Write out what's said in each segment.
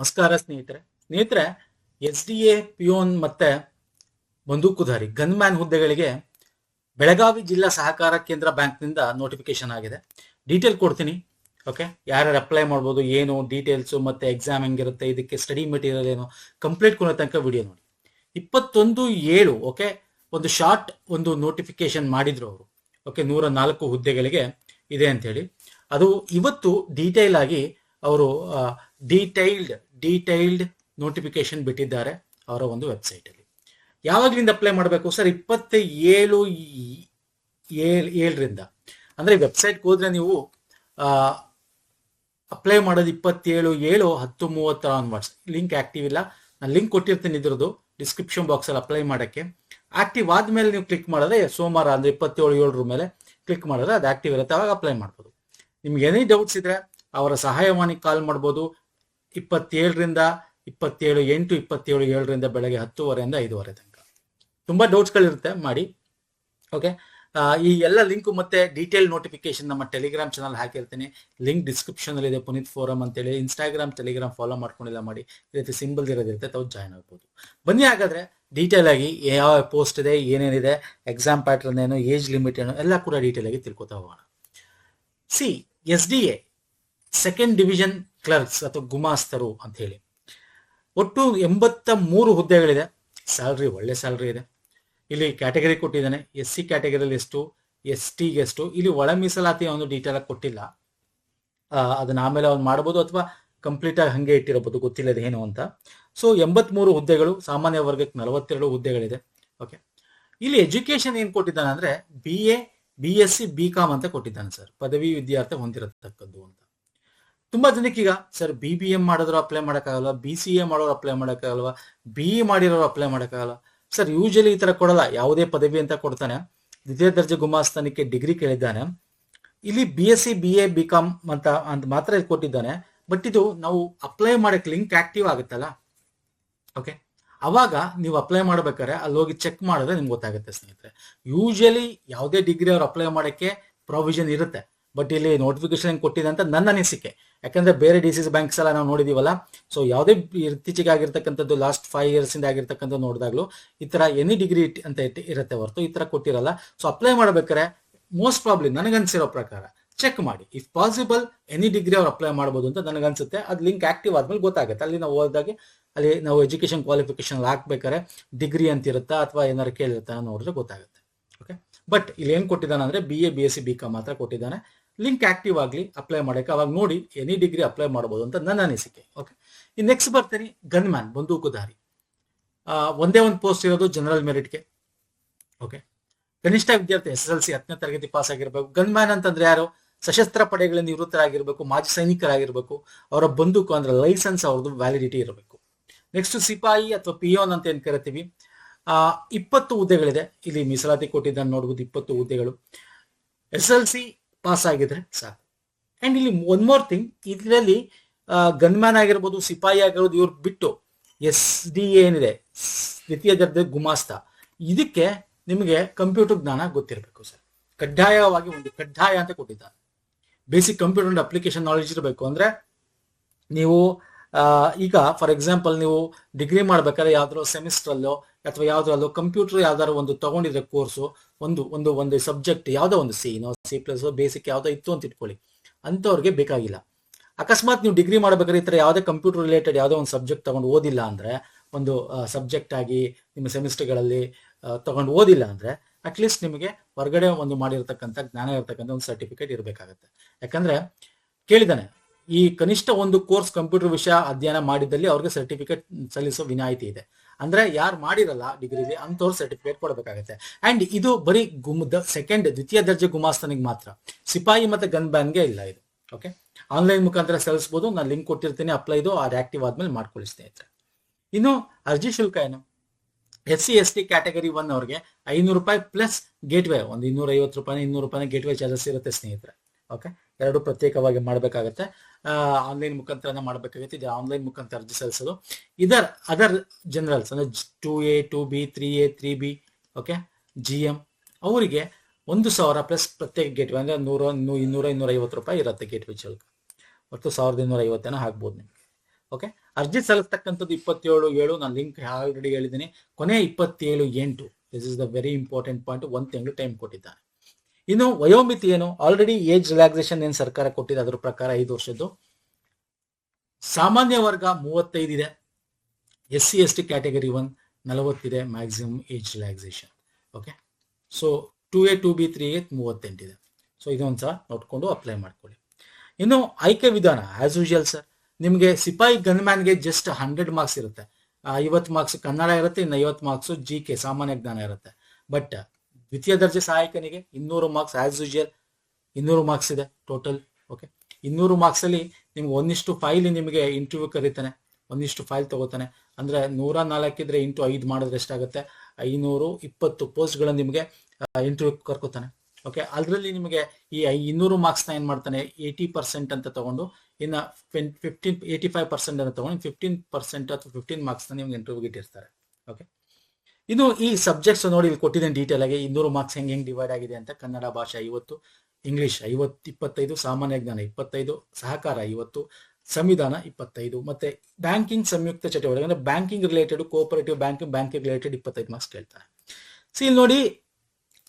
ನಮಸ್ಕಾರ ಸ್ನೇಹಿತರೆ S D A peon ಮತ್ತೆ ಬಂದೂಕುಧಾರಿ ಗನ್ಮ್ಯಾನ್ ಹುದ್ದೆಗಳಿಗೆ ಬೆಳಗಾವಿ ಜಿಲ್ಲಾ ಸಹಕಾರ ಕೇಂದ್ರ ಬ್ಯಾಂಕ್ನಿಂದ ನೋಟಿಫಿಕೇಶನ್ ಆಗಿದೆ. ಡೀಟೇಲ್ ಕೊಡ್ತೀನಿ. ಓಕೆ, ಯಾರ್ಯಾರು ಅಪ್ಲೈ ಮಾಡ್ಬೋದು, ಏನು ಡೀಟೇಲ್ಸು ಮತ್ತೆ ಎಕ್ಸಾಮ್ ಹೆಂಗಿರುತ್ತೆ, ಇದಕ್ಕೆ ಸ್ಟಡಿ ಮೆಟೀರಿಯಲ್ ಏನು, ಕಂಪ್ಲೀಟ್ ಕೊಡೋ ತನಕ ವಿಡಿಯೋ ನೋಡಿ. 21/7 ಓಕೆ ಒಂದು ಶಾರ್ಟ್ ಒಂದು ನೋಟಿಫಿಕೇಶನ್ ಮಾಡಿದ್ರು ಅವರು. ಓಕೆ, 104 ಹುದ್ದೆಗಳಿಗೆ ಇದೆ ಅಂತ ಹೇಳಿ. ಅದು ಇವತ್ತು ಡೀಟೇಲ್ ಆಗಿ ಅವರು ಡೀಟೈಲ್ಡ್ ನೋಟಿಫಿಕೇಶನ್ ಬಿಟ್ಟಿದ್ದಾರೆ ಅವರ ಒಂದು ವೆಬ್ಸೈಟ್ ಅಲ್ಲಿ. ಯಾವಾಗ್ಲಿಂದ ಅಪ್ಲೈ ಮಾಡಬೇಕು ಸರ್? 27/7 ಅಂದ್ರೆ ವೆಬ್ಸೈಟ್ಗೆ ಹೋದ್ರೆ ನೀವು ಅಪ್ಲೈ ಮಾಡೋದು 27/7 ಆನ್ವರ್ಡ್ಸ್. ಲಿಂಕ್ ಆಕ್ಟಿವ್ ಇಲ್ಲ, ನಾನು ಲಿಂಕ್ ಕೊಟ್ಟಿರ್ತೀನಿ ಇದ್ರದ್ದು ಡಿಸ್ಕ್ರಿಪ್ಷನ್ ಬಾಕ್ಸ್ ಅಲ್ಲಿ. ಅಪ್ಲೈ ಮಾಡಕ್ಕೆ ಆಕ್ಟಿವ್ ಆದ್ಮೇಲೆ ನೀವು ಕ್ಲಿಕ್ ಮಾಡಿದ್ರೆ ಸೋಮವಾರ ಅಂದ್ರೆ 27/7 ಮೇಲೆ ಕ್ಲಿಕ್ ಮಾಡಿದ್ರೆ ಅದು ಆಕ್ಟಿವ್ ಇರುತ್ತೆ, ಅವಾಗ ಅಪ್ಲೈ ಮಾಡ್ಬೋದು. ನಿಮ್ಗೆ ಏನೇ ಡೌಟ್ಸ್ ಇದ್ರೆ ಅವರ ಸಹಾಯವಾಣಿಗೆ ಕಾಲ್ ಮಾಡ್ಬೋದು. 27/8 ಬೆಳಗ್ಗೆ 10:30 5:00 ತನಕ. ತುಂಬಾ ಡೌಟ್ಸ್ಗಳಿರುತ್ತೆ, ಮಾಡಿ. ಓಕೆ, ಈ ಎಲ್ಲ ಲಿಂಕ್ ಮತ್ತೆ ಡೀಟೇಲ್ ನೋಟಿಫಿಕೇಶನ್ ನಮ್ಮ ಟೆಲಿಗ್ರಾಮ್ ಚಾನಲ್ ಹಾಕಿರ್ತೀನಿ. ಲಿಂಕ್ ಡಿಸ್ಕ್ರಿಪ್ಷನ್ ಅಲ್ಲಿ ಇದೆ, ಪುನೀತ್ ಫೋರಮ್ ಅಂತೇಳಿ. ಇನ್ಸ್ಟಾಗ್ರಾಮ್ ಟೆಲಿಗ್ರಾಮ್ ಫಾಲೋ ಮಾಡ್ಕೊಂಡಿಲ್ಲ ಮಾಡಿ, ಈ ರೀತಿ ಸಿಂಬಲ್ ಇರೋದಿರುತ್ತೆ, ತಾವು ಜಾಯ್ನ್ ಆಗ್ಬೋದು. ಬನ್ನಿ ಹಾಗಾದ್ರೆ ಡೀಟೇಲ್ ಆಗಿ ಯಾವ ಪೋಸ್ಟ್ ಇದೆ, ಏನೇನಿದೆ, ಎಕ್ಸಾಮ್ ಪ್ಯಾಟರ್ನ್ ಏನು, ಏಜ್ ಲಿಮಿಟ್ ಏನು, ಎಲ್ಲ ಕೂಡ ಡೀಟೇಲ್ ಆಗಿ ತಿಳ್ಕೊತಾ ಹೋಗೋಣ. S D A second division clerks ಅಥವಾ ಗುಮಾಸ್ತರು ಅಂತ ಹೇಳಿ ಒಟ್ಟು 83 ಹುದ್ದೆಗಳಿದೆ. ಸ್ಯಾಲ್ರಿ ಒಳ್ಳೆ ಸ್ಯಾಲ್ರಿ ಇದೆ. ಇಲ್ಲಿ ಕ್ಯಾಟಗರಿ ಕೊಟ್ಟಿದ್ದಾನೆ. SC ಕ್ಯಾಟಗರಿಯಲ್ಲಿ ಎಷ್ಟು, STಗೆ ಎಷ್ಟು. ಇಲ್ಲಿ ಒಳ ಮೀಸಲಾತಿ ಒಂದು ಡೀಟೇಲ್ ಆಗಿ ಕೊಟ್ಟಿಲ್ಲ, ಅದನ್ನ ಆಮೇಲೆ ಅವ್ನು ಮಾಡ್ಬೋದು ಅಥವಾ ಕಂಪ್ಲೀಟ್ ಆಗಿ ಹಂಗೆ ಇಟ್ಟಿರಬಹುದು, ಗೊತ್ತಿಲ್ಲ ಏನು ಅಂತ. ಸೊ 83 ಹುದ್ದೆಗಳು. ಸಾಮಾನ್ಯ ವರ್ಗಕ್ಕೆ 42 ಹುದ್ದೆಗಳಿದೆ. ಓಕೆ, ಇಲ್ಲಿ ಎಜುಕೇಶನ್ ಏನ್ ಕೊಟ್ಟಿದ್ದಾನೆ ಅಂದ್ರೆ BA BSc BCom ಅಂತ ಕೊಟ್ಟಿದ್ದಾನೆ ಸರ್. ಪದವಿ ವಿದ್ಯಾರ್ಥಿ ಹೊಂದಿರತಕ್ಕದ್ದು ಅಂತ. ತುಂಬಾ ಜನಕ್ಕೆ ಈಗ ಸರ್ BBM ಮಾಡಿದ್ರು ಅಪ್ಲೈ ಮಾಡೋಕ್ಕಾಗಲ್ಲ, BCA ಮಾಡೋರು ಅಪ್ಲೈ ಮಾಡೋಕ್ಕಾಗಲ್ವಾ, BE ಮಾಡಿರೋರು ಅಪ್ಲೈ ಮಾಡೋಕ್ಕಾಗಲ್ಲ ಸರ್. ಯೂಶಲಿ ಈ ತರ ಕೊಡಲ್ಲ, ಯಾವುದೇ ಪದವಿ ಅಂತ ಕೊಡ್ತಾನೆ. ದ್ವಿತೀಯ ದರ್ಜೆ ಗುಮಾಸ್ತನಿಗೆ ಡಿಗ್ರಿ ಕೇಳಿದ್ದಾನೆ. ಇಲ್ಲಿ BSc BA BCom ಅಂತ ಮಾತ್ರ ಇಲ್ಲಿ ಕೊಟ್ಟಿದ್ದಾನೆ. ಬಟ್ ಇದು ನಾವು ಅಪ್ಲೈ ಮಾಡಕ್ಕೆ ಲಿಂಕ್ ಆಕ್ಟಿವ್ ಆಗುತ್ತಲ್ಲ, ಓಕೆ, ಅವಾಗ ನೀವು ಅಪ್ಲೈ ಮಾಡ್ಬೇಕಾದ್ರೆ ಅಲ್ಲಿ ಹೋಗಿ ಚೆಕ್ ಮಾಡಿದ್ರೆ ನಿಮ್ಗೆ ಗೊತ್ತಾಗುತ್ತೆ ಸ್ನೇಹಿತರೆ. ಯೂಶಲಿ ಯಾವುದೇ ಡಿಗ್ರಿ ಅವ್ರು ಅಪ್ಲೈ ಮಾಡೋಕ್ಕೆ ಪ್ರಾವಿಷನ್ ಇರುತ್ತೆ, ಬಟ್ ಇಲ್ಲಿ ನೋಟಿಫಿಕೇಶನ್ ಕೊಟ್ಟಿದೆ ಅಂತ ನನ್ನ ಅನಿಸಿಕೆ. ಯಾಕಂದ್ರೆ ಬೇರೆ DCC ಬ್ಯಾಂಕ್ಸ್ ಎಲ್ಲ ನಾವು ನೋಡಿದೀವಲ್ಲ, ಸೊ ಯಾವುದೇ ಇತ್ತೀಚೆಗೆ ಆಗಿರ್ತಕ್ಕಂಥದ್ದು ಲಾಸ್ಟ್ 5 years ಇಂದ ಆಗಿರ್ತಕ್ಕಂಥ ನೋಡಿದಾಗ್ಲೂ ಈ ತರ ಎನಿ ಡಿಗ್ರಿ ಅಂತ ಇರುತ್ತೆ ಹೊರತು ಈ ತರ ಕೊಟ್ಟಿರಲ್ಲ. ಸೊ ಅಪ್ಲೈ ಮಾಡ್ಬೇಕಾದ್ರೆ ಮೋಸ್ಟ್ ಪ್ರಾಬ್ಲಿ ನನಗನ್ಸಿರೋ ಪ್ರಕಾರ ಚೆಕ್ ಮಾಡಿ. ಇಫ್ ಪಾಸಿಬಲ್ ಎನಿ ಡಿಗ್ರಿ ಅವ್ರು ಅಪ್ಲೈ ಮಾಡ್ಬೋದು ಅಂತ ನನಗನ್ಸುತ್ತೆ. ಅದು ಲಿಂಕ್ ಆಕ್ಟಿವ್ ಆದ್ಮೇಲೆ ಗೊತ್ತಾಗುತ್ತೆ. ಅಲ್ಲಿ ನಾವು ಹೋದಾಗೆ ಅಲ್ಲಿ ನಾವು ಎಜುಕೇಶನ್ ಕ್ವಾಲಿಫಿಕೇಶನ್ ಹಾಕ್ಬೇಕಾದ್ರೆ ಡಿಗ್ರಿ ಅಂತ ಇರುತ್ತಾ ಅಥವಾ ಏನಾರು ಕೇಳಿರುತ್ತಾ ನೋಡಿದ್ರೆ ಗೊತ್ತಾಗುತ್ತೆ. ಓಕೆ, ಬಟ್ ಇಲ್ಲಿ ಏನ್ ಕೊಟ್ಟಿದ್ದಾನೆ ಅಂದ್ರೆ BA BSc BCom ಮಾತ್ರ ಕೊಟ್ಟಿದ್ದಾನೆ. ಲಿಂಕ್ ಆಕ್ಟಿವ್ ಆಗಲಿ ಅಪ್ಲೈ ಮಾಡಕ್ಕೆ, ಅವಾಗ ನೋಡಿ ಎನಿ ಡಿಗ್ರಿ ಅಪ್ಲೈ ಮಾಡಬಹುದು ಅಂತ ನನ್ನ ಅನಿಸಿಕೆ. ಓಕೆ, ಈ ನೆಕ್ಸ್ಟ್ ಬರ್ತೀನಿ ಗನ್ಮ್ಯಾನ್ ಬಂದೂಕುಧಾರಿ. ಒಂದೇ ಒಂದು ಪೋಸ್ಟ್ ಇರೋದು ಜನರಲ್ ಮೆರಿಟ್ಗೆ. ಓಕೆ, ಕನಿಷ್ಠ ವಿದ್ಯಾರ್ಥಿ SSLC 10ನೇ ತರಗತಿ ಪಾಸ್ ಆಗಿರ್ಬೇಕು. ಗನ್ಮ್ಯಾನ್ ಅಂತಂದ್ರೆ ಯಾರು? ಸಶಸ್ತ್ರ ಪಡೆಗಳ ನಿವೃತ್ತರಾಗಿರ್ಬೇಕು, ಮಾಜಿ ಸೈನಿಕರಾಗಿರ್ಬೇಕು. ಅವರ ಬಂದೂಕು ಅಂದ್ರೆ ಲೈಸೆನ್ಸ್ ಅವ್ರದ್ದು ವ್ಯಾಲಿಡಿಟಿ ಇರಬೇಕು. ನೆಕ್ಸ್ಟ್ ಸಿಪಾಯಿ ಅಥವಾ ಪಿಯೋನ್ ಅಂತ ಏನ್ ಕರಿತೀವಿ. 20 ಹುದ್ದೆಗಳಿದೆ. ಇಲ್ಲಿ ಮೀಸಲಾತಿ ಕೊಟ್ಟಿದ್ದಾನೆ ನೋಡ್ಬೋದು, 20 ಹುದ್ದೆಗಳು. SSLC ಪಾಸ್ ಆಗಿದ್ರೆ ಸಾಕು. ಅಂಡ್ ಇಲ್ಲಿ ಒನ್ ಮೋರ್ ಥಿಂಗ್, ಇದರಲ್ಲಿ ಗನ್ಮ್ಯಾನ್ ಆಗಿರ್ಬೋದು, ಸಿಪಾಯಿ ಆಗಿರ್ಬೋದು, ಇವ್ರು ಬಿಟ್ಟು SDA ಏನಿದೆ, ದ್ವಿತೀಯ ದರ್ಜೆ ಗುಮಾಸ್ತ, ಇದಕ್ಕೆ ನಿಮಗೆ ಕಂಪ್ಯೂಟರ್ ಜ್ಞಾನ ಗೊತ್ತಿರಬೇಕು ಸರ್. ಕಡ್ಡಾಯವಾಗಿ ಒಂದು ಕಡ್ಡಾಯ ಅಂತ ಕೊಟ್ಟಿದ್ದಾರೆ. Basic computer and application knowledge ಇರಬೇಕು. ಅಂದ್ರೆ ನೀವು ಈಗ ಫಾರ್ ಎಕ್ಸಾಂಪಲ್ ನೀವು ಡಿಗ್ರಿ ಮಾಡ್ಬೇಕಾದ್ರೆ ಯಾವ್ದಾದ್ರು ಸೆಮಿಸ್ಟ್ರಲ್ಲೋ ಅಥವಾ ಯಾವ್ದ್ರಲ್ಲೋ ಕಂಪ್ಯೂಟರ್ ಯಾವ್ದಾದ್ರು ಒಂದು ತಗೊಂಡಿದ್ರೆ ಕೋರ್ಸು, ಒಂದು ಸಬ್ಜೆಕ್ಟ್ ಯಾವ್ದೋ ಒಂದು C++ ಬೇಸಿಕ್ ಯಾವ್ದೋ ಇತ್ತು ಅಂತ ಇಟ್ಕೊಳ್ಳಿ, ಅಂತವ್ರಿಗೆ ಬೇಕಾಗಿಲ್ಲ. ಅಕಸ್ಮಾತ್ ನೀವು ಡಿಗ್ರಿ ಮಾಡ್ಬೇಕಾದ್ರೆ ಈ ತರ ಯಾವುದೇ ಕಂಪ್ಯೂಟರ್ ರಿಲೇಟೆಡ್ ಯಾವುದೋ ಒಂದು ಸಬ್ಜೆಕ್ಟ್ ತಗೊಂಡು ಓದಿಲ್ಲ ಅಂದ್ರೆ, ಒಂದು ಸಬ್ಜೆಕ್ಟ್ ಆಗಿ ನಿಮ್ಮ ಸೆಮಿಸ್ಟರ್ಗಳಲ್ಲಿ ತಗೊಂಡು ಓದಿಲ್ಲ ಅಂದ್ರೆ, ಅಟ್ಲೀಸ್ಟ್ ನಿಮಗೆ ಹೊರಗಡೆ ಒಂದು ಮಾಡಿರ್ತಕ್ಕಂಥ ಜ್ಞಾನ ಇರತಕ್ಕಂಥ ಒಂದು ಸರ್ಟಿಫಿಕೇಟ್ ಇರಬೇಕಾಗತ್ತೆ. ಯಾಕಂದ್ರೆ ಕೇಳಿದಾನೆ, ಈ ಕನಿಷ್ಠ ಒಂದು ಕೋರ್ಸ್ ಕಂಪ್ಯೂಟರ್ ವಿಷಯ ಅಧ್ಯಯನ ಮಾಡಿದಲ್ಲಿ ಅವ್ರಿಗೆ ಸರ್ಟಿಫಿಕೇಟ್ ಸಲ್ಲಿಸೋ ವಿನಾಯಿತಿ ಇದೆ. ಅಂದ್ರೆ ಯಾರು ಮಾಡಿರಲ್ಲ ಡಿಗ್ರಿಲಿ ಅಂತವ್ರು ಸರ್ಟಿಫಿಕೇಟ್ ಕೊಡಬೇಕಾಗತ್ತೆ. ಅಂಡ್ ಇದು ಬರೀ ದ್ವಿತೀಯ ದರ್ಜೆ ಗುಮಾಸ್ತನಿಗೆ ಮಾತ್ರ, ಸಿಪಾಯಿ ಮತ್ತೆ ಗನ್ ಬ್ಯಾನ್ಗೆ ಇಲ್ಲ ಇದು. ಓಕೆ, ಆನ್ಲೈನ್ ಮುಖಾಂತರ ಸಲ್ಲಿಸಬಹುದು. ನಾನು ಲಿಂಕ್ ಕೊಟ್ಟಿರ್ತೀನಿ, ಅಪ್ಲೈದು ಅದು ಆಕ್ಟಿವ್ ಆದ್ಮೇಲೆ ಮಾಡ್ಕೊಳ್ಳಿ ಸ್ನೇಹಿತರೆ. ಇನ್ನು ಅರ್ಜಿ ಶುಲ್ಕ ಏನು? SC ST ಕ್ಯಾಟಗರಿ 1 ಅವ್ರಿಗೆ ₹500 ಪ್ಲಸ್ ಗೇಟ್ವೇ ಒಂದು ₹250 ಗೇಟ್ವೇ ಚಾರ್ಜಸ್ ಇರುತ್ತೆ ಸ್ನೇಹಿತರೆ. ಓಕೆ, ಎರಡು ಪ್ರತ್ಯೇಕವಾಗಿ ಮಾಡಬೇಕಾಗತ್ತೆ. ಆನ್ಲೈನ್ ಮುಖಾಂತರ ಮಾಡಬೇಕಾಗುತ್ತೆ. ಇದು ಆನ್ಲೈನ್ ಮುಖಾಂತರ ಅರ್ಜಿ ಸಲ್ಲಿಸೋದು. ಅದರ್ ಜನರಲ್ಸ್ ಅಂದ್ರೆ 2A 2B 3A 3B okay GM ಅವರಿಗೆ 1,000 ಪ್ಲಸ್ ಪ್ರತ್ಯೇಕ ಗೇಟ್ವೇ ಅಂದ್ರೆ ₹100 250 ಇರುತ್ತೆ ಗೇಟ್ವೇ ಶುಲ್ಕ. ಒಟ್ಟು 1,250 ಹಾಕ್ಬೋದು ನಿಮಗೆ. ಓಕೆ, ಅರ್ಜಿ ಸಲ್ಲಿಸ್ತಕ್ಕಂಥದ್ದು 27/7, ನಾನು ಲಿಂಕ್ ಆಲ್ರೆಡಿ ಹೇಳಿದ್ದೀನಿ. ಕೊನೆ 27/8. This is the very important point. 1 ತಿಂಗಳು ಟೈಮ್ ಕೊಟ್ಟಿದ್ದಾನೆ. ಇನ್ನು ವಯೋಮಿತಿ ಏನು, ಆಲ್ರೆಡಿ ಏಜ್ ರಿಲ್ಯಾಕ್ಸೇಷನ್ ಏನು ಸರ್ಕಾರ ಕೊಟ್ಟಿದೆ ಅದ್ರ ಪ್ರಕಾರ 5 ವರ್ಷದ್ದು. ಸಾಮಾನ್ಯ ವರ್ಗ 35 ಇದೆ, SC/ST ಕ್ಯಾಟಗರಿ 1 40 ಇದೆ maximum age relaxation. Okay, so 2A 2B 3A 38 ಇದೆ. ಸೊ ಇದೊಂದ್ಸಲ ನೋಡ್ಕೊಂಡು ಅಪ್ಲೈ ಮಾಡ್ಕೊಳ್ಳಿ. ಇನ್ನು ಆಯ್ಕೆ ವಿಧಾನ ಆಸ್ ಯೂಶುವಲ್ ಸರ್, ನಿಮಗೆ ಸಿಪಾಯಿ ಗನ್ಮ್ಯಾನ್ಗೆ ಜಸ್ಟ್ 100 ಮಾರ್ಕ್ಸ್ ಇರುತ್ತೆ. 50 ಮಾರ್ಕ್ಸ್ ಕನ್ನಡ ಇರುತ್ತೆ, ಇನ್ನು 50 ಮಾರ್ಕ್ಸ್ GK ಸಾಮಾನ್ಯ ಜ್ಞಾನ ಇರುತ್ತೆ. ಬಟ್ ದ್ವಿತೀಯ ದರ್ಜೆ ಸಹಾಯಕನಿಗೆ 200 ಮಾರ್ಕ್ಸ್ ಆಸ್ ಯೂಶುವಲ್ 200 ಮಾರ್ಕ್ಸ್ ಇದೆ ಟೋಟಲ್. ಓಕೆ, 200 ಮಾರ್ಕ್ಸ್ ಅಲ್ಲಿ ನಿಮ್ಗೆ 1:5 ನಿಮಗೆ ಇಂಟರ್ವ್ಯೂ ಕರೀತಾನೆ, 1:5 ತಗೋತಾನೆ. ಅಂದ್ರೆ 104 ಇದ್ರೆ ಇಂಟು 5 ಮಾಡಿದ್ರೆ ಎಷ್ಟಾಗುತ್ತೆ, 520 ಪೋಸ್ಟ್ಗಳನ್ನು ನಿಮಗೆ ಇಂಟರ್ವ್ಯೂ ಕರ್ಕೋತಾನೆ. ಓಕೆ, ಅದರಲ್ಲಿ ನಿಮಗೆ ಈ 200 ಮಾರ್ಕ್ಸ್ನ ಏನ್ ಮಾಡ್ತಾನೆ, 80% ಅಂತ ತಗೊಂಡು ಇನ್ನು 85% ಅಂತ ತಗೊಂಡು 15% ಅಥವಾ 15 ಮಾರ್ಕ್ಸ್ನ ನಿಮ್ಗೆ ಇಂಟರ್ವ್ಯೂಗೆ ಇಟ್ಟಿರ್ತಾರೆ. ಓಕೆ, ಇನ್ನು ಈ ಸಬ್ಜೆಕ್ಟ್ಸ್ ನೋಡಿ ಇಲ್ಲಿ ಕೊಟ್ಟಿದ್ದೇನೆ ಡೀಟೇಲ್ ಆಗಿ 200 ಮಾರ್ಕ್ಸ್ ಹೆಂಗೆ ಡಿವೈಡ್ ಆಗಿದೆ ಅಂತ. ಕನ್ನಡ ಭಾಷೆ 50, ಇಂಗ್ಲಿಷ್ 25, ಸಾಮಾನ್ಯ ಜ್ಞಾನ 25, ಸಹಕಾರ 50, ಸಂವಿಧಾನ 25, ಮತ್ತೆ ಬ್ಯಾಂಕಿಂಗ್ ಸಂಯುಕ್ತ ಚಟುವಟಿಕೆ ಅಂದ್ರೆ banking related, cooperative banking related 25 marks ಕೇಳ್ತಾನೆ. ಸಿ ಇಲ್ಲಿ ನೋಡಿ,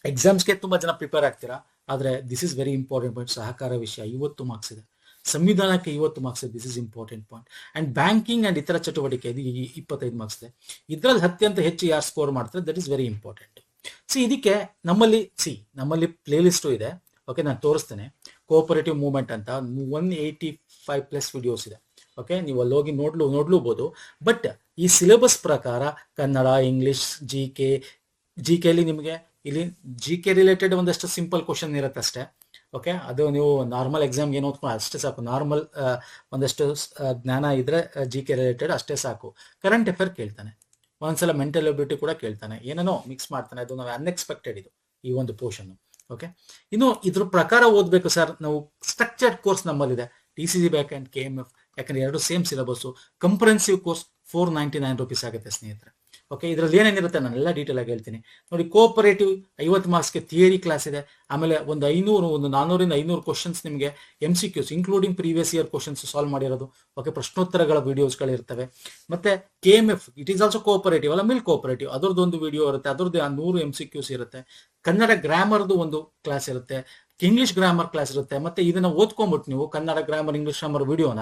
ಎಕ್ಸಾಮ್ಸ್ಗೆ ತುಂಬಾ ಜನ ಪ್ರಿಪೇರ್ ಆಗ್ತೀರಾ, ಆದ್ರೆ this is very important point. ಸಹಕಾರ ವಿಷಯ 50 ಮಾರ್ಕ್ಸ್ ಇದೆ, ಸಂವಿಧಾನಕ್ಕೆ 50 ಮಾರ್ಕ್ಸ್ ಇದೆ, this is important point. And banking and ಇತರ ಚಟುವಟಿಕೆ ಇದು 25 ಮಾರ್ಕ್ಸ್ ಇದೆ. ಇದ್ರಲ್ಲಿ ಅತ್ಯಂತ ಹೆಚ್ಚು ಯಾರು ಸ್ಕೋರ್ ಮಾಡ್ತಾರೆ, ದಟ್ ಇಸ್ ವೆರಿ ಇಂಪಾರ್ಟೆಂಟ್. ಇದಕ್ಕೆ ನಮ್ಮಲ್ಲಿ ಪ್ಲೇ ಲಿಸ್ಟು ಇದೆ. ಓಕೆ, ನಾನು ತೋರಿಸ್ತೇನೆ. ಕೋಆಪರೇಟಿವ್ ಮೂವ್ಮೆಂಟ್ ಅಂತ 185+ ವಿಡಿಯೋಸ್ ಇದೆ. ಓಕೆ, ನೀವು ಅಲ್ಲಿ ಹೋಗಿ ನೋಡ್ಲೂಬಹುದು. ಬಟ್ ಈ ಸಿಲೆಬಸ್ ಪ್ರಕಾರ ಕನ್ನಡ, ಇಂಗ್ಲಿಷ್, GK ಅಲ್ಲಿ ನಿಮಗೆ ಇಲ್ಲಿ GK ರಿಲೇಟೆಡ್ ಒಂದಷ್ಟು ಸಿಂಪಲ್ ಕ್ವಶನ್ ಇರುತ್ತೆ ಅಷ್ಟೇ. ಓಕೆ, ಅದು ನೀವು ನಾರ್ಮಲ್ ಎಕ್ಸಾಮ್ ಏನು ಓದ್ಕೊಂಡು ಅಷ್ಟೇ ಸಾಕು. ನಾರ್ಮಲ್ ಒಂದಷ್ಟು ಜ್ಞಾನ ಇದ್ರೆ GK ರಿಲೇಟೆಡ್ ಅಷ್ಟೇ ಸಾಕು. ಕರೆಂಟ್ ಅಫೇರ್ ಕೇಳ್ತಾನೆ, ಒಂದ್ಸಲ ಮೆಂಟಲ್ ಎಬಿಲಿಟಿ ಕೂಡ ಕೇಳ್ತಾನೆ, ಏನೇನೋ ಮಿಕ್ಸ್ ಮಾಡ್ತಾನೆ. ಅದು ನಾವು ಅನ್ಎಕ್ಸ್ಪೆಕ್ಟೆಡ್ ಇದು ಈ ಒಂದು ಪೋರ್ಷನ್. ಓಕೆ, ಇನ್ನು ಇದ್ರ ಪ್ರಕಾರ ಓದ್ಬೇಕು ಸರ್. ನಾವು ಸ್ಟ್ರಕ್ಚರ್ಡ್ ಕೋರ್ಸ್ ನಮ್ಮಲ್ಲಿದೆ, TCG ಬ್ಯಾಕ್ ಅಂಡ್ KMF, ಯಾಕಂದ್ರೆ 2 same syllabus. Comprehensive course 499 rupees ಆಗುತ್ತೆ ಸ್ನೇಹಿತರೆ. ಓಕೆ, ಇದರಲ್ಲಿ ಏನೇನಿರುತ್ತೆ ನಾನೆಲ್ಲ ಡೀಟೇಲ್ ಆಗಿ ಹೇಳ್ತೀನಿ ನೋಡಿ. ಕೋಆಪರೇಟಿವ್ 50 ಮಾರ್ಕ್ಸ್ಗೆ ಥಿಯರಿ ಕ್ಲಾಸ್ ಇದೆ. ಆಮೇಲೆ ಒಂದು 400ರಿಂದ 500 ಕ್ವಶನ್ಸ್ ನಿಮಗೆ MCQs including previous year questions solve ಮಾಡಿರೋದು. ಓಕೆ, ಪ್ರಶ್ನೋತ್ತರಗಳ ವಿಡಿಯೋಸ್ಗಳು ಇರ್ತವೆ. ಮತ್ತೆ KMF it is also cooperative ಅಲ್ಲ, ಮಿಲ್ ಕೋಆಪರೇಟಿವ್, ಅದರದ್ದು ಒಂದು ವಿಡಿಯೋ ಇರುತ್ತೆ, ಅದರದ್ದು 100 MCQs ಇರುತ್ತೆ. ಕನ್ನಡ ಗ್ರಾಮರ್ದು ಒಂದು ಕ್ಲಾಸ್ ಇರುತ್ತೆ, ಇಂಗ್ಲಿಷ್ ಗ್ರಾಮರ್ ಕ್ಲಾಸ್ ಇರುತ್ತೆ. ಮತ್ತೆ ಇದನ್ನ ಓದ್ಕೊಂಡ್ಬಿಟ್ಟು ನೀವು ಕನ್ನಡ ಗ್ರಾಮರ್, ಇಂಗ್ಲಿಷ್ ಗ್ರಾಮರ್ ವಿಡಿಯೋನ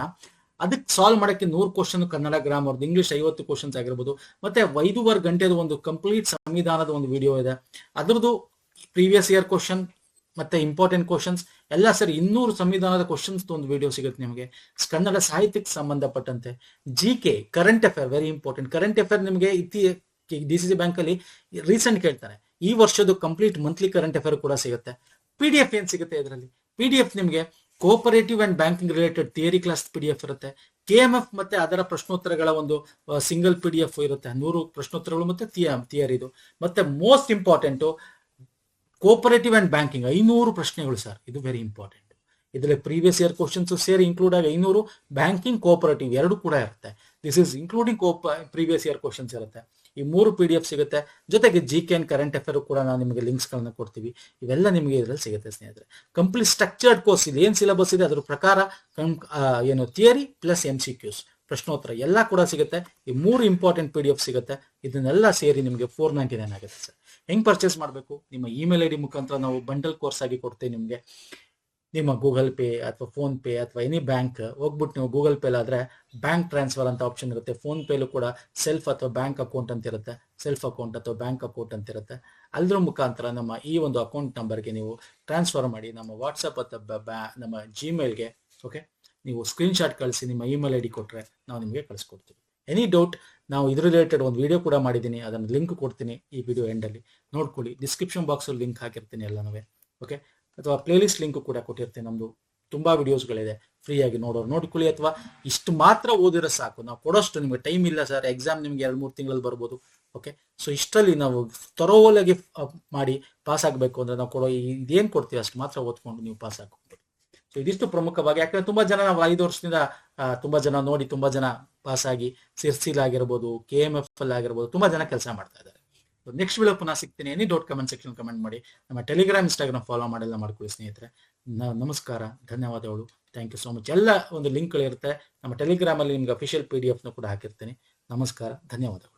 ಅದಕ್ಕೆ ಸಾಲ್ವ್ ಮಾಡಕ್ಕೆ 100 question Kannada grammar, English 50 questions ಆಗಿರ್ಬೋದು. ಮತ್ತೆ 5.5 ಗಂಟೆದ ಒಂದು ಕಂಪ್ಲೀಟ್ ಸಂವಿಧಾನದ ಒಂದು ವಿಡಿಯೋ ಇದೆ, ಅದರದ್ದು ಪ್ರೀವಿಯಸ್ ಇಯರ್ ಕ್ವಶನ್ ಮತ್ತೆ ಇಂಪಾರ್ಟೆಂಟ್ ಕ್ವಶನ್ಸ್ ಎಲ್ಲ ಸರಿ 200 ಸಂವಿಧಾನದ ಕ್ವಶನ್ಸ್ ಒಂದು ವಿಡಿಯೋ ಸಿಗುತ್ತೆ ನಿಮಗೆ. ಕನ್ನಡ ಸಾಹಿತ್ಯಕ್ಕೆ ಸಂಬಂಧಪಟ್ಟಂತೆ GK, current affair very important. Current affair ನಿಮಗೆ DCC ಬ್ಯಾಂಕ್ ಅಲ್ಲಿ ರೀಸೆಂಟ್ ಕೇಳ್ತಾರೆ. ಈ ವರ್ಷದ ಕಂಪ್ಲೀಟ್ ಮಂತ್ಲಿ ಕರೆಂಟ್ ಅಫೇರ್ ಕೂಡ ಸಿಗುತ್ತೆ. PDF ಏನ್ ಸಿಗುತ್ತೆ ಇದರಲ್ಲಿ, PDF ನಿಮಗೆ cooperative and banking related theory class PDF ಇರುತ್ತೆ. KMF ಮತ್ತೆ ಅದರ ಪ್ರಶ್ನೋತ್ತರಗಳ ಒಂದು ಸಿಂಗಲ್ PDF ಇರುತ್ತೆ, 100 ಪ್ರಶ್ನೋತ್ತರಗಳು ಮತ್ತೆ ಥಿಯರಿದು. ಮತ್ತೆ most important cooperative and banking 500 ಪ್ರಶ್ನೆಗಳು ಸರ್, ಇದು ವೆರಿ ಇಂಪಾರ್ಟೆಂಟ್. ಇದರಲ್ಲಿ ಪ್ರೀವಿಯಸ್ ಇಯರ್ ಕ್ವಶನ್ಸ್ ಸೇರಿ ಇನ್ಕ್ಲೂಡ್ ಆಗಿ 500, ಬ್ಯಾಂಕಿಂಗ್ ಕೋಆಪರೇಟಿವ್ 2 ಕೂಡ ಇರುತ್ತೆ. This is including previous year questions ಇರುತ್ತೆ. ಈ 3 PDF ಸಿಗುತ್ತೆ. ಜೊತೆಗೆ GK ಅಂಡ್ ಕರೆಂಟ್ ಅಫೇರ್ ಕೂಡ ನಾವು ನಿಮಗೆ ಲಿಂಕ್ಸ್ ಗಳನ್ನ ಕೊಡ್ತೀವಿ. ಇವೆಲ್ಲ ನಿಮಗೆ ಇದರಲ್ಲಿ ಸಿಗುತ್ತೆ ಸ್ನೇಹಿತರೆ. ಕಂಪ್ಲೀಟ್ ಸ್ಟ್ರಕ್ಚರ್ಡ್ ಕೋರ್ಸ್, ಇಲ್ಲಿ ಏನ್ ಸಿಲೆಬಸ್ ಇದೆ ಅದ್ರ ಪ್ರಕಾರ ಏನು ಥಿಯರಿ ಪ್ಲಸ್ MCQs ಪ್ರಶ್ನೋತ್ತರ ಎಲ್ಲ ಕೂಡ ಸಿಗುತ್ತೆ. ಈ 3 ಇಂಪಾರ್ಟೆಂಟ್ PDF ಸಿಗುತ್ತೆ. ಇದನ್ನೆಲ್ಲ ಸೇರಿ ನಿಮಗೆ 499 ಆಗುತ್ತೆ ಸರ್. ಹೆಂಗ್ ಪರ್ಚೇಸ್ ಮಾಡಬೇಕು, ನಿಮ್ಮ ಇಮೇಲ್ ID ಮುಖಾಂತರ ನಾವು ಬಂಡಲ್ ಕೋರ್ಸ್ ಆಗಿ ಕೊಡ್ತೇವೆ ನಿಮಗೆ. ನಿಮ್ಮ ಗೂಗಲ್ ಪೇ ಅಥವಾ ಫೋನ್ ಪೇ ಅಥವಾ ಎನಿ ಬ್ಯಾಂಕ್ ಹೋಗ್ಬಿಟ್ಟು ನೀವು ಗೂಗಲ್ ಪೇಲ್ ಆದ್ರೆ ಬ್ಯಾಂಕ್ ಟ್ರಾನ್ಸ್ಫರ್ ಅಂತ ಆಪ್ಷನ್ ಇರುತ್ತೆ. ಫೋನ್ ಪೇಲು ಕೂಡ ಸೆಲ್ಫ್ ಅಥವಾ ಬ್ಯಾಂಕ್ ಅಕೌಂಟ್ ಅಂತ ಇರುತ್ತೆ, ಸೆಲ್ಫ್ ಅಕೌಂಟ್ ಅಥವಾ ಬ್ಯಾಂಕ್ ಅಕೌಂಟ್ ಅಂತ ಇರುತ್ತೆ. ಅದ್ರ ಮುಖಾಂತರ ನಮ್ಮ ಈ ಒಂದು ಅಕೌಂಟ್ ನಂಬರ್ಗೆ ನೀವು ಟ್ರಾನ್ಸ್ಫರ್ ಮಾಡಿ ನಮ್ಮ ವಾಟ್ಸಪ್ ಅಥವಾ ನಮ್ಮ ಜಿಮೇಲ್ಗೆ ಓಕೆ ನೀವು ಸ್ಕ್ರೀನ್ಶಾಟ್ ಕಳಿಸಿ ನಿಮ್ಮ ಇಮೇಲ್ ID ಕೊಟ್ಟರೆ ನಾವು ನಿಮಗೆ ಕಳಿಸ್ಕೊಡ್ತೀವಿ. ಎನಿ ಡೌಟ್, ನಾವು ಇದ್ರ ರಿಲೇಟೆಡ್ ಒಂದು ವಿಡಿಯೋ ಕೂಡ ಮಾಡಿದ್ದೀನಿ, ಅದನ್ನು ಲಿಂಕ್ ಕೊಡ್ತೀನಿ ಈ ವಿಡಿಯೋ ಎಂಡಲ್ಲಿ ನೋಡ್ಕೊಳ್ಳಿ. ಡಿಸ್ಕ್ರಿಪ್ಷನ್ ಬಾಕ್ಸಲ್ಲಿ ಲಿಂಕ್ ಹಾಕಿರ್ತೀನಿ ಎಲ್ಲನೂ. ಓಕೆ, ಅಥವಾ ಪ್ಲೇಲಿಸ್ಟ್ ಲಿಂಕ್ ಕೂಡ ಕೊಟ್ಟಿರ್ತೀನಿ. ನಮ್ದು ತುಂಬಾ ವಿಡಿಯೋಸ್ಗಳಿದೆ, ಫ್ರೀ ಆಗಿ ನೋಡ್ಕೊಳ್ಳಿ. ಅಥವಾ ಇಷ್ಟು ಮಾತ್ರ ಓದಿರೋ ಸಾಕು, ನಾವು ಕೊಡೋಷ್ಟು ನಿಮಗೆ ಟೈಮ್ ಇಲ್ಲ ಸರ್, ಎಕ್ಸಾಮ್ ನಿಮ್ಗೆ 2-3 ತಿಂಗಳಲ್ಲಿ ಬರ್ಬೋದು. ಓಕೆ, ಸೊ ಇಷ್ಟರಲ್ಲಿ ನಾವು ಥರೋಲಾಗಿ ಮಾಡಿ ಪಾಸ್ ಆಗಬೇಕು ಅಂದ್ರೆ ನಾವು ಕೊಡೋ ಇದೇನು ಕೊಡ್ತೀವಿ ಅಷ್ಟು ಮಾತ್ರ ಓದ್ಕೊಂಡು ನೀವು ಪಾಸ್ ಆಗ್ಬೋದು. ಸೊ ಇದಿಷ್ಟು ಪ್ರಮುಖವಾಗಿ, ಯಾಕಂದ್ರೆ ತುಂಬಾ ಜನ ನಾವು 5 ವರ್ಷದಿಂದ ತುಂಬಾ ಜನ ನೋಡಿ ತುಂಬಾ ಜನ ಪಾಸ್ ಆಗಿ ಸಿರ್ಸಿಲ್ ಆಗಿರ್ಬೋದು, KMF ಅಲ್ಲಿ ಆಗಿರ್ಬೋದು ತುಂಬಾ ಜನ ಕೆಲಸ ಮಾಡ್ತಾ ಇದ್ದಾರೆ. ನೆಕ್ಸ್ಟ್ ವಿಡಿಯೋ ಪುನಃ ಸಿಗ್ತೀನಿ. Any doubt comment section comment ಮಾಡಿ. ನಮ್ಮ ಟೆಲಿಗ್ರಾಮ್, ಇನ್ಸ್ಟಾಗ್ರಾಮ್ ಫಾಲೋ ಮಾಡಿಲ್ಲ ಮಾಡ್ಕೊಳ್ಳಿ ಸ್ನೇಹಿತರೆ. ನಮಸ್ಕಾರ, ಧನ್ಯವಾದಗಳು. Thank you so much. ಎಲ್ಲ ಒಂದು ಲಿಂಕ್ಗಳಿರುತ್ತೆ ನಮ್ಮ ಟೆಲಿಗ್ರಾಮಲ್ಲಿ, ನಿಮ್ಗೆ ಅಫಿಷಿಯಲ್ PDF ಕೂಡ ಹಾಕಿರ್ತೀನಿ. ನಮಸ್ಕಾರ, ಧನ್ಯವಾದಗಳು.